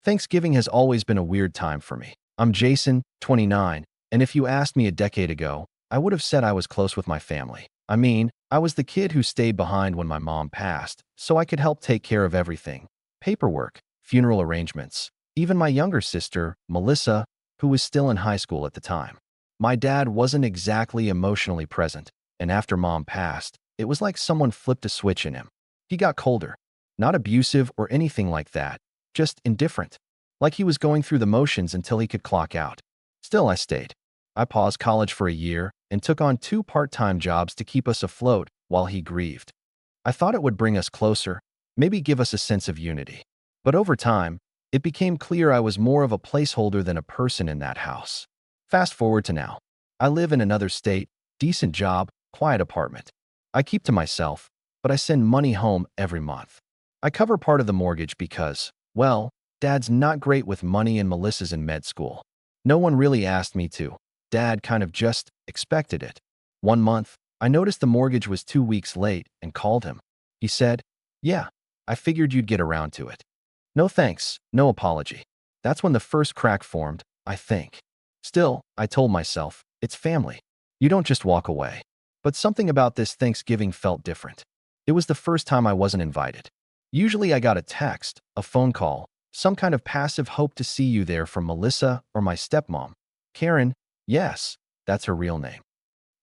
Thanksgiving has always been a weird time for me. I'm Jason, 29, and if you asked me a decade ago, I would have said I was close with my family. I mean, I was the kid who stayed behind when my mom passed, so I could help take care of everything. Paperwork, funeral arrangements, even my younger sister, Melissa, who was still in high school at the time. My dad wasn't exactly emotionally present, and after mom passed, it was like someone flipped a switch in him. He got colder. Not abusive or anything like that, just indifferent. Like he was going through the motions until he could clock out. Still, I stayed. I paused college for a year and took on 2 part-time jobs to keep us afloat while he grieved. I thought it would bring us closer, maybe give us a sense of unity. But over time, it became clear I was more of a placeholder than a person in that house. Fast forward to now. I live in another state, decent job, quiet apartment. I keep to myself, but I send money home every month. I cover part of the mortgage because, well, Dad's not great with money and Melissa's in med school. No one really asked me to. Dad kind of just expected it. One month, I noticed the mortgage was 2 weeks late and called him. He said, "Yeah, I figured you'd get around to it." No thanks, no apology. That's when the first crack formed, I think. Still, I told myself, it's family. You don't just walk away. But something about this Thanksgiving felt different. It was the first time I wasn't invited. Usually I got a text, a phone call, some kind of passive hope to see you there from Melissa or my stepmom. Karen, yes, that's her real name.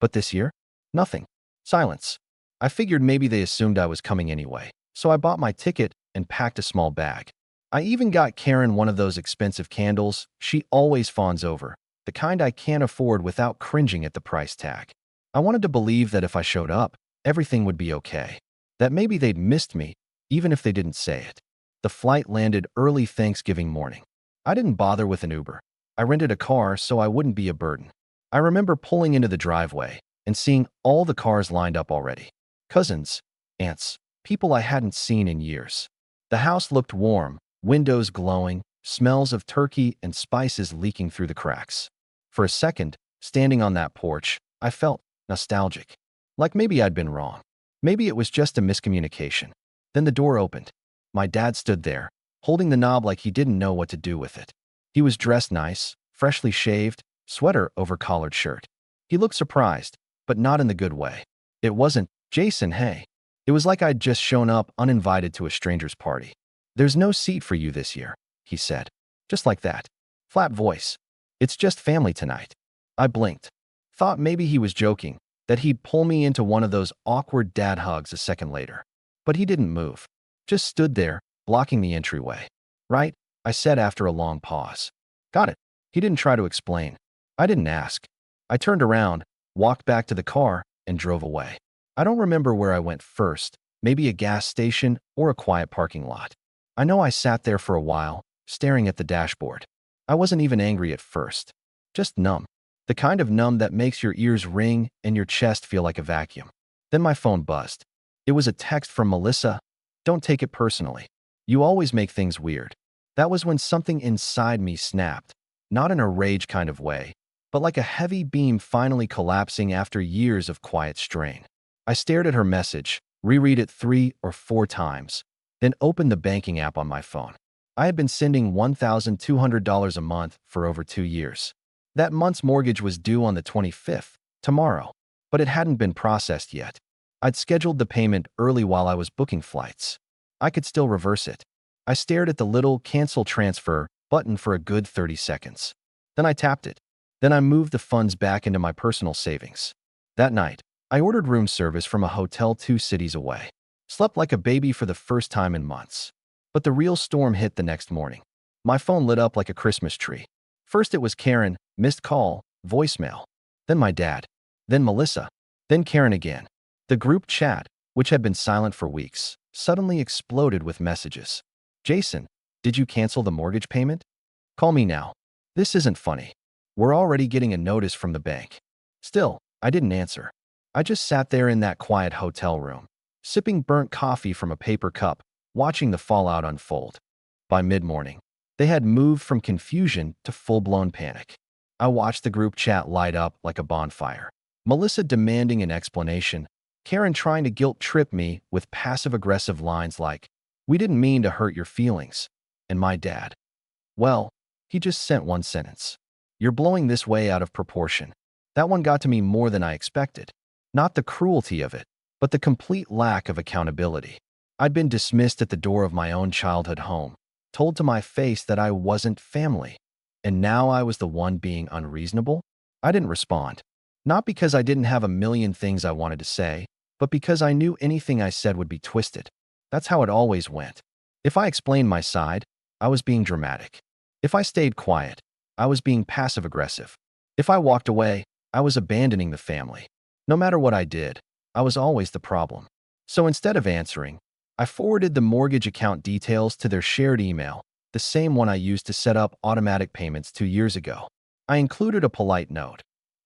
But this year? Nothing. Silence. I figured maybe they assumed I was coming anyway, so I bought my ticket and packed a small bag. I even got Karen one of those expensive candles she always fawns over, the kind I can't afford without cringing at the price tag. I wanted to believe that if I showed up, everything would be okay. That maybe they'd missed me, even if they didn't say it. The flight landed early Thanksgiving morning. I didn't bother with an Uber. I rented a car so I wouldn't be a burden. I remember pulling into the driveway and seeing all the cars lined up already. Cousins, aunts, people I hadn't seen in years. The house looked warm, windows glowing, smells of turkey and spices leaking through the cracks. For a second, standing on that porch, I felt nostalgic. Like maybe I'd been wrong. Maybe it was just a miscommunication. Then the door opened. My dad stood there, holding the knob like he didn't know what to do with it. He was dressed nice, freshly shaved, sweater over collared shirt. He looked surprised, but not in the good way. It wasn't, "Jason, hey." It was like I'd just shown up uninvited to a stranger's party. "There's no seat for you this year," he said. Just like that. Flat voice. "It's just family tonight." I blinked. Thought maybe he was joking, that he'd pull me into one of those awkward dad hugs a second later. But he didn't move. Just stood there, blocking the entryway. "Right?" I said after a long pause. "Got it." He didn't try to explain. I didn't ask. I turned around, walked back to the car, and drove away. I don't remember where I went first, maybe a gas station or a quiet parking lot. I know I sat there for a while, staring at the dashboard. I wasn't even angry at first. Just numb. The kind of numb that makes your ears ring and your chest feel like a vacuum. Then my phone buzzed. It was a text from Melissa. "Don't take it personally. You always make things weird." That was when something inside me snapped, not in a rage kind of way, but like a heavy beam finally collapsing after years of quiet strain. I stared at her message, reread it 3 or 4 times, then opened the banking app on my phone. I had been sending $1,200 a month for over 2 years. That month's mortgage was due on the 25th, tomorrow, but it hadn't been processed yet. I'd scheduled the payment early while I was booking flights. I could still reverse it. I stared at the little "cancel transfer" button for a good 30 seconds. Then I tapped it. Then I moved the funds back into my personal savings. That night, I ordered room service from a hotel 2 cities away. Slept like a baby for the first time in months. But the real storm hit the next morning. My phone lit up like a Christmas tree. First it was Karen, missed call, voicemail. Then my dad. Then Melissa. Then Karen again. The group chat, which had been silent for weeks, suddenly exploded with messages. "Jason, did you cancel the mortgage payment? Call me now. This isn't funny. We're already getting a notice from the bank." Still, I didn't answer. I just sat there in that quiet hotel room, sipping burnt coffee from a paper cup, watching the fallout unfold. By mid-morning, they had moved from confusion to full-blown panic. I watched the group chat light up like a bonfire. Melissa demanding an explanation, Karen trying to guilt-trip me with passive-aggressive lines like, "We didn't mean to hurt your feelings," and my dad. Well, he just sent one sentence. You're blowing this way out of proportion. That one got to me more than I expected. Not the cruelty of it, but the complete lack of accountability. I'd been dismissed at the door of my own childhood home, told to my face that I wasn't family. And now I was the one being unreasonable? I didn't respond. Not because I didn't have a million things I wanted to say, but because I knew anything I said would be twisted. That's how it always went. If I explained my side, I was being dramatic. If I stayed quiet, I was being passive-aggressive. If I walked away, I was abandoning the family. No matter what I did, I was always the problem. So instead of answering, I forwarded the mortgage account details to their shared email, the same one I used to set up automatic payments 2 years ago. I included a polite note.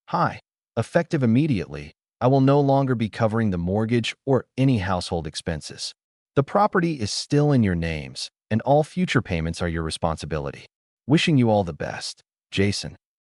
Hi, effective immediately, I will no longer be covering the mortgage or any household expenses. The property is still in your names, and all future payments are your responsibility. Wishing you all the best, Jason.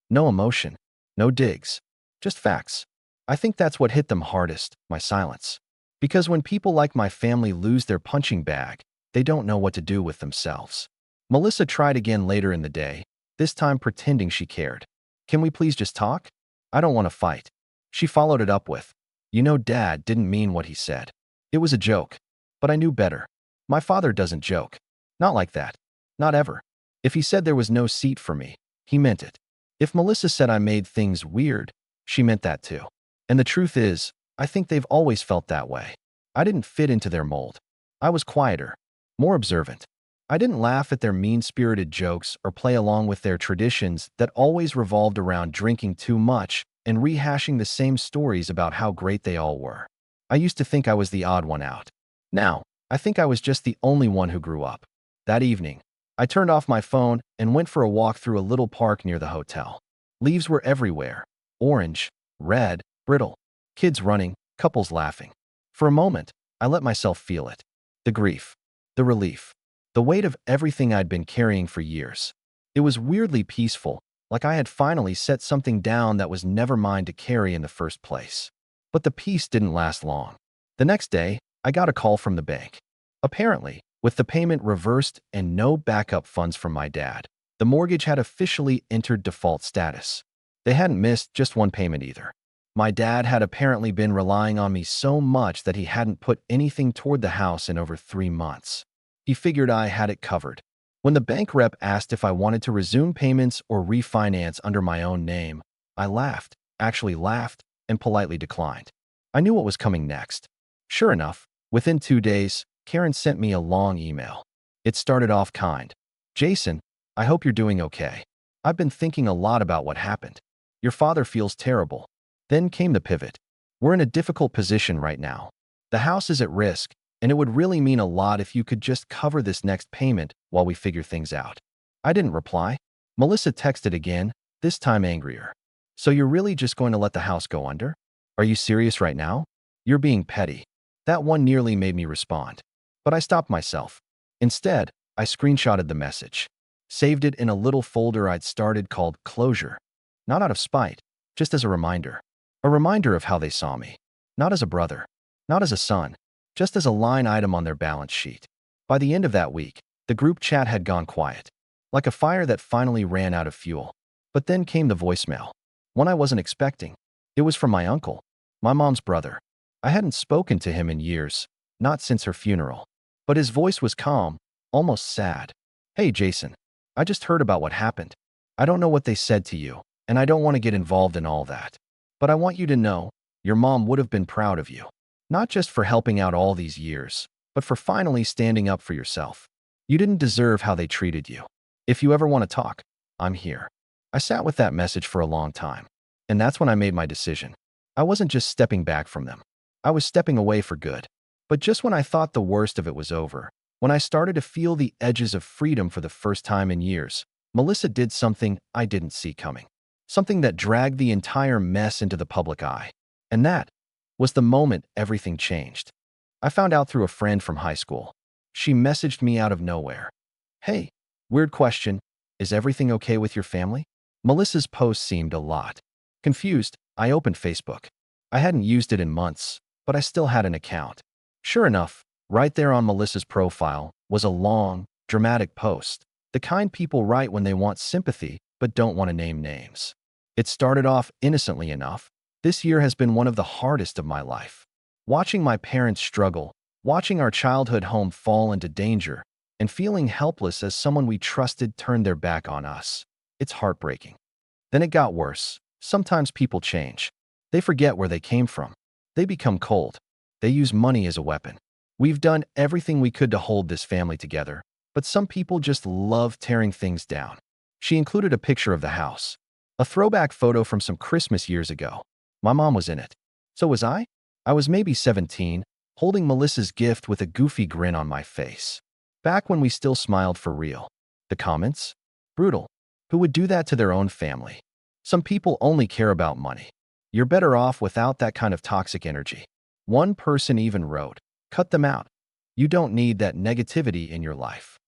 No emotion, no digs, just facts. I think that's what hit them hardest, my silence. Because when people like my family lose their punching bag, they don't know what to do with themselves. Melissa tried again later in the day, this time pretending she cared. Can we please just talk? I don't want to fight. She followed it up with, you know, Dad didn't mean what he said. It was a joke. But I knew better. My father doesn't joke. Not like that. Not ever. If he said there was no seat for me, he meant it. If Melissa said I made things weird, she meant that too. And the truth is, I think they've always felt that way. I didn't fit into their mold. I was quieter, more observant. I didn't laugh at their mean-spirited jokes or play along with their traditions that always revolved around drinking too much and rehashing the same stories about how great they all were. I used to think I was the odd one out. Now, I think I was just the only one who grew up. That evening, I turned off my phone and went for a walk through a little park near the hotel. Leaves were everywhere. Orange, red, brittle. Kids running, couples laughing. For a moment, I let myself feel it. The grief. The relief. The weight of everything I'd been carrying for years. It was weirdly peaceful, like I had finally set something down that was never mine to carry in the first place. But the peace didn't last long. The next day, I got a call from the bank. Apparently, with the payment reversed and no backup funds from my dad, the mortgage had officially entered default status. They hadn't missed just one payment either. My dad had apparently been relying on me so much that he hadn't put anything toward the house in over 3 months. He figured I had it covered. When the bank rep asked if I wanted to resume payments or refinance under my own name, I laughed, actually laughed, and politely declined. I knew what was coming next. Sure enough, within 2 days, Karen sent me a long email. It started off kind. Jason, I hope you're doing okay. I've been thinking a lot about what happened. Your father feels terrible. Then came the pivot. We're in a difficult position right now. The house is at risk, and it would really mean a lot if you could just cover this next payment while we figure things out. I didn't reply. Melissa texted again, this time angrier. So you're really just going to let the house go under? Are you serious right now? You're being petty. That one nearly made me respond. But I stopped myself. Instead, I screenshotted the message. Saved it in a little folder I'd started called Closure. Not out of spite, just as a reminder. A reminder of how they saw me. Not as a brother. Not as a son. Just as a line item on their balance sheet. By the end of that week, the group chat had gone quiet. Like a fire that finally ran out of fuel. But then came the voicemail. One I wasn't expecting. It was from my uncle. My mom's brother. I hadn't spoken to him in years. Not since her funeral. But his voice was calm, almost sad. Hey, Jason. I just heard about what happened. I don't know what they said to you, and I don't want to get involved in all that. But I want you to know, your mom would have been proud of you. Not just for helping out all these years, but for finally standing up for yourself. You didn't deserve how they treated you. If you ever want to talk, I'm here. I sat with that message for a long time. And that's when I made my decision. I wasn't just stepping back from them. I was stepping away for good. But just when I thought the worst of it was over, when I started to feel the edges of freedom for the first time in years, Melissa did something I didn't see coming. Something that dragged the entire mess into the public eye. And that was the moment everything changed. I found out through a friend from high school. She messaged me out of nowhere. Hey, weird question. Is everything okay with your family? Melissa's post seemed a lot. Confused, I opened Facebook. I hadn't used it in months, but I still had an account. Sure enough, right there on Melissa's profile was a long, dramatic post. The kind people write when they want sympathy but don't want to name names. It started off innocently enough. This year has been one of the hardest of my life. Watching my parents struggle, watching our childhood home fall into danger, and feeling helpless as someone we trusted turned their back on us. It's heartbreaking. Then it got worse. Sometimes people change. They forget where they came from. They become cold. They use money as a weapon. We've done everything we could to hold this family together, but some people just love tearing things down. She included a picture of the house, a throwback photo from some Christmas years ago. My mom was in it. So was I? I was maybe 17, holding Melissa's gift with a goofy grin on my face. Back when we still smiled for real. The comments? Brutal. Who would do that to their own family? Some people only care about money. You're better off without that kind of toxic energy. One person even wrote, cut them out. You don't need that negativity in your life.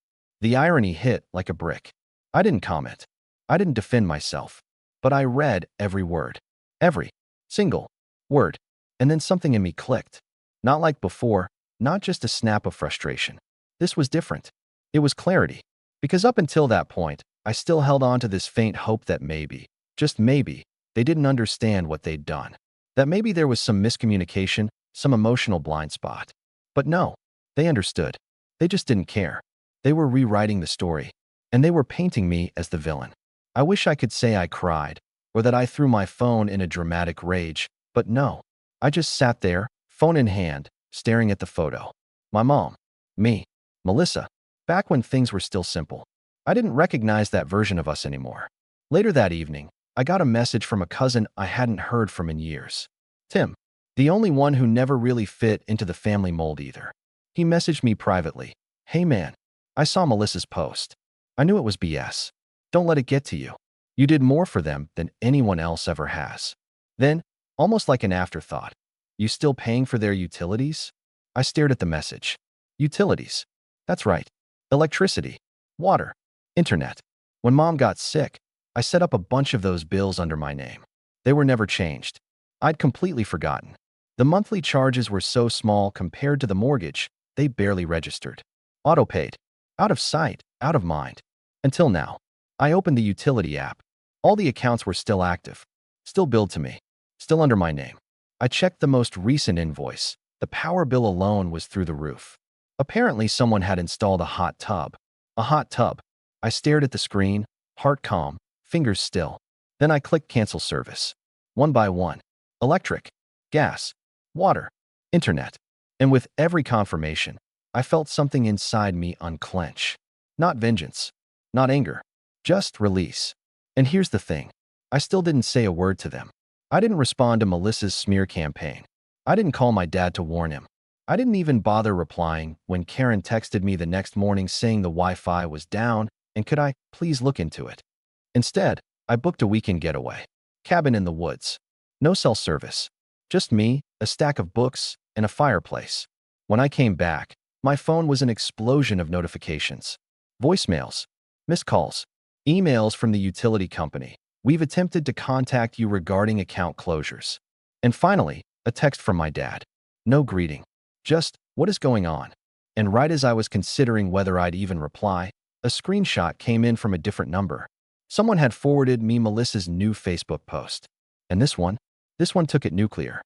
The irony hit like a brick. I didn't comment. I didn't defend myself. But I read every word. Every single word. And then something in me clicked. Not like before, not just a snap of frustration. This was different. It was clarity. Because up until that point, I still held on to this faint hope that maybe, just maybe, they didn't understand what they'd done. That maybe there was some miscommunication, some emotional blind spot. But no, they understood. They just didn't care. They were rewriting the story, and they were painting me as the villain. I wish I could say I cried, or that I threw my phone in a dramatic rage, but no. I just sat there, phone in hand, staring at the photo. My mom. Me. Melissa. Back when things were still simple. I didn't recognize that version of us anymore. Later that evening, I got a message from a cousin I hadn't heard from in years. Tim. The only one who never really fit into the family mold either. He messaged me privately. Hey man, I saw Melissa's post. I knew it was BS. Don't let it get to you. You did more for them than anyone else ever has. Then, almost like an afterthought, you still paying for their utilities? I stared at the message. Utilities. That's right. Electricity, water, internet. When mom got sick, I set up a bunch of those bills under my name. They were never changed. I'd completely forgotten. The monthly charges were so small compared to the mortgage, they barely registered. Auto-paid. Out of sight, out of mind. Until now. I opened the utility app. All the accounts were still active. Still billed to me. Still under my name. I checked the most recent invoice. The power bill alone was through the roof. Apparently someone had installed a hot tub. A hot tub. I stared at the screen, heart calm, fingers still. Then I clicked cancel service. One by one. Electric, gas, water, internet. And with every confirmation, I felt something inside me unclench. Not vengeance. Not anger. Just release. And here's the thing. I still didn't say a word to them. I didn't respond to Melissa's smear campaign. I didn't call my dad to warn him. I didn't even bother replying when Karen texted me the next morning saying the Wi-Fi was down and could I please look into it. Instead, I booked a weekend getaway. Cabin in the woods. No cell service. Just me, a stack of books, and a fireplace. When I came back, my phone was an explosion of notifications. Voicemails. Missed calls. Emails from the utility company. We've attempted to contact you regarding account closures. And finally, a text from my dad. No greeting. Just, what is going on? And right as I was considering whether I'd even reply, a screenshot came in from a different number. Someone had forwarded me Melissa's new Facebook post. And this one took it nuclear.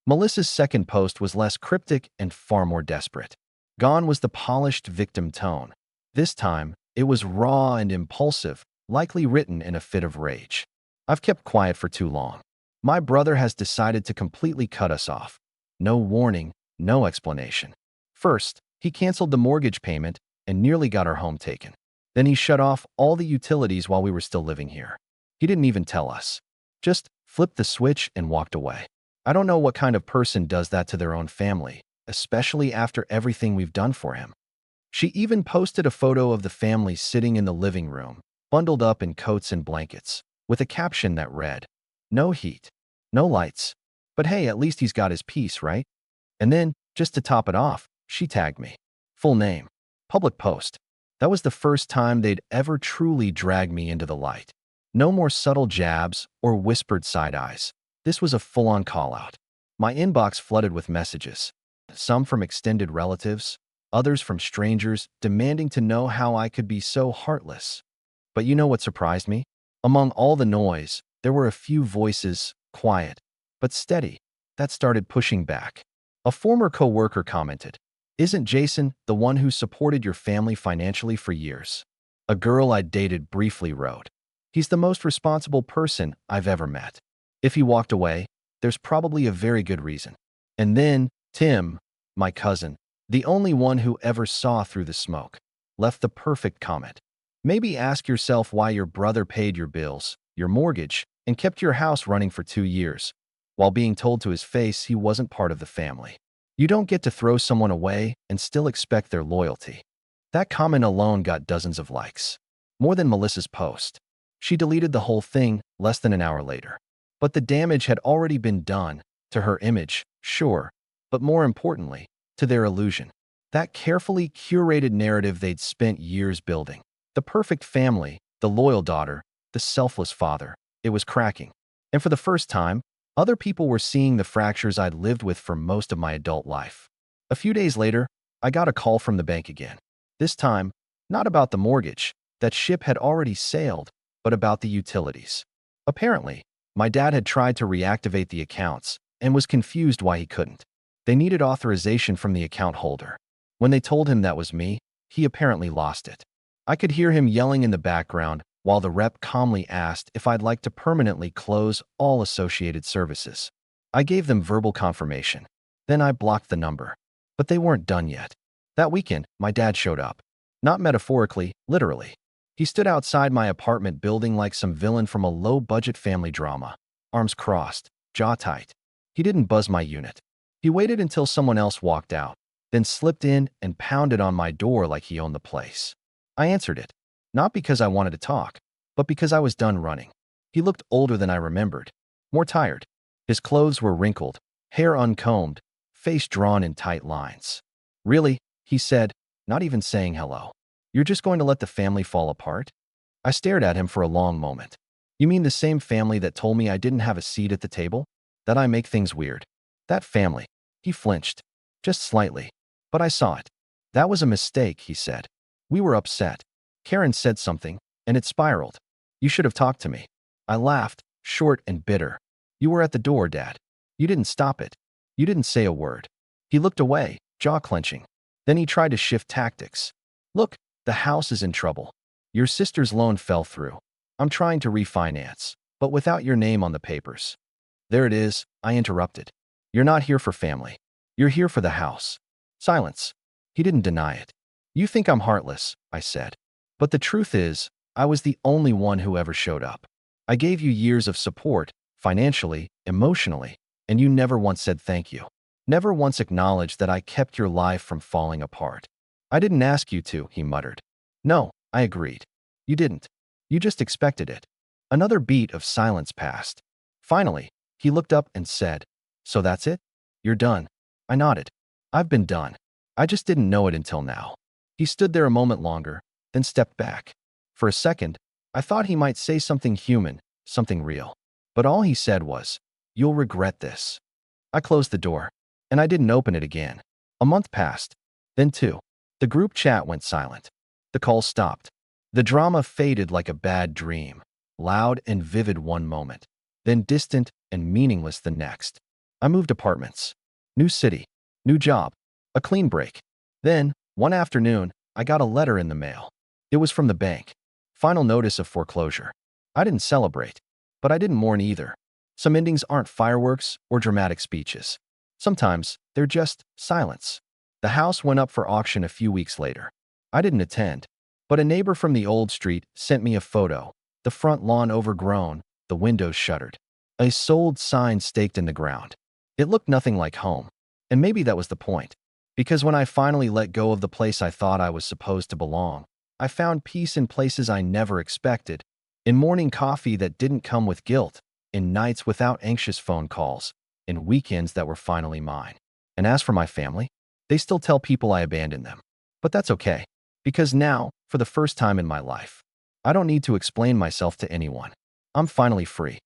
Melissa's second post was less cryptic and far more desperate. Gone was the polished victim tone. This time, it was raw and impulsive, likely written in a fit of rage. I've kept quiet for too long. My brother has decided to completely cut us off. No warning, no explanation. First, he canceled the mortgage payment and nearly got our home taken. Then he shut off all the utilities while we were still living here. He didn't even tell us. Just flipped the switch and walked away. I don't know what kind of person does that to their own family, especially after everything we've done for him. She even posted a photo of the family sitting in the living room, bundled up in coats and blankets, with a caption that read, "No heat, no lights. But hey, at least he's got his peace, right?" And then, just to top it off, she tagged me. Full name. Public post. That was the first time they'd ever truly dragged me into the light. No more subtle jabs or whispered side eyes. This was a full-on call-out. My inbox flooded with messages. Some from extended relatives, others from strangers demanding to know how I could be so heartless. But you know what surprised me? Among all the noise, there were a few voices, quiet, but steady, that started pushing back. A former coworker commented, "Isn't Jason the one who supported your family financially for years?" A girl I dated briefly wrote, "He's the most responsible person I've ever met. If he walked away, there's probably a very good reason." And then Tim, my cousin, the only one who ever saw through the smoke, left the perfect comment. "Maybe ask yourself why your brother paid your bills, your mortgage, and kept your house running for 2 years, while being told to his face he wasn't part of the family. You don't get to throw someone away and still expect their loyalty." That comment alone got dozens of likes. More than Melissa's post. She deleted the whole thing less than an hour later. But the damage had already been done, to her image, sure, but more importantly, to their illusion. That carefully curated narrative they'd spent years building. The perfect family, the loyal daughter, the selfless father. It was cracking. And for the first time, other people were seeing the fractures I'd lived with for most of my adult life. A few days later, I got a call from the bank again. This time, not about the mortgage, that ship had already sailed, but about the utilities. Apparently, my dad had tried to reactivate the accounts and was confused why he couldn't. They needed authorization from the account holder. When they told him that was me, he apparently lost it. I could hear him yelling in the background while the rep calmly asked if I'd like to permanently close all associated services. I gave them verbal confirmation. Then I blocked the number. But they weren't done yet. That weekend, my dad showed up. Not metaphorically, literally. He stood outside my apartment building like some villain from a low-budget family drama. Arms crossed, jaw tight. He didn't buzz my unit. He waited until someone else walked out, then slipped in and pounded on my door like he owned the place. I answered it, not because I wanted to talk, but because I was done running. He looked older than I remembered, more tired. His clothes were wrinkled, hair uncombed, face drawn in tight lines. "Really?" he said, not even saying hello. "You're just going to let the family fall apart?" I stared at him for a long moment. "You mean the same family that told me I didn't have a seat at the table? That I make things weird?" "That family." He flinched, just slightly. But I saw it. "That was a mistake," he said. "We were upset. Karen said something, and it spiraled. You should have talked to me." I laughed, short and bitter. "You were at the door, Dad. You didn't stop it. You didn't say a word." He looked away, jaw clenching. Then he tried to shift tactics. "Look, the house is in trouble. Your sister's loan fell through. I'm trying to refinance, but without your name on the papers." "There it is," I interrupted. "You're not here for family. You're here for the house." Silence. He didn't deny it. "You think I'm heartless," I said. "But the truth is, I was the only one who ever showed up. I gave you years of support, financially, emotionally, and you never once said thank you. Never once acknowledged that I kept your life from falling apart." "I didn't ask you to," he muttered. "No," I agreed. "You didn't. You just expected it." Another beat of silence passed. Finally, he looked up and said, "So that's it? You're done?" I nodded. "I've been done. I just didn't know it until now." He stood there a moment longer, then stepped back. For a second, I thought he might say something human, something real. But all he said was, "You'll regret this." I closed the door, and I didn't open it again. A month passed, then two. The group chat went silent. The calls stopped. The drama faded like a bad dream, loud and vivid one moment, then distant and meaningless the next. I moved apartments. New city, new job, a clean break. Then, one afternoon, I got a letter in the mail. It was from the bank. Final notice of foreclosure. I didn't celebrate, but I didn't mourn either. Some endings aren't fireworks or dramatic speeches. Sometimes they're just silence. The house went up for auction a few weeks later. I didn't attend, but a neighbor from the old street sent me a photo. The front lawn overgrown, the windows shuttered. A sold sign staked in the ground. It looked nothing like home. And maybe that was the point. Because when I finally let go of the place I thought I was supposed to belong, I found peace in places I never expected, in morning coffee that didn't come with guilt, in nights without anxious phone calls, in weekends that were finally mine. And as for my family, they still tell people I abandoned them. But that's okay, because now, for the first time in my life, I don't need to explain myself to anyone. I'm finally free.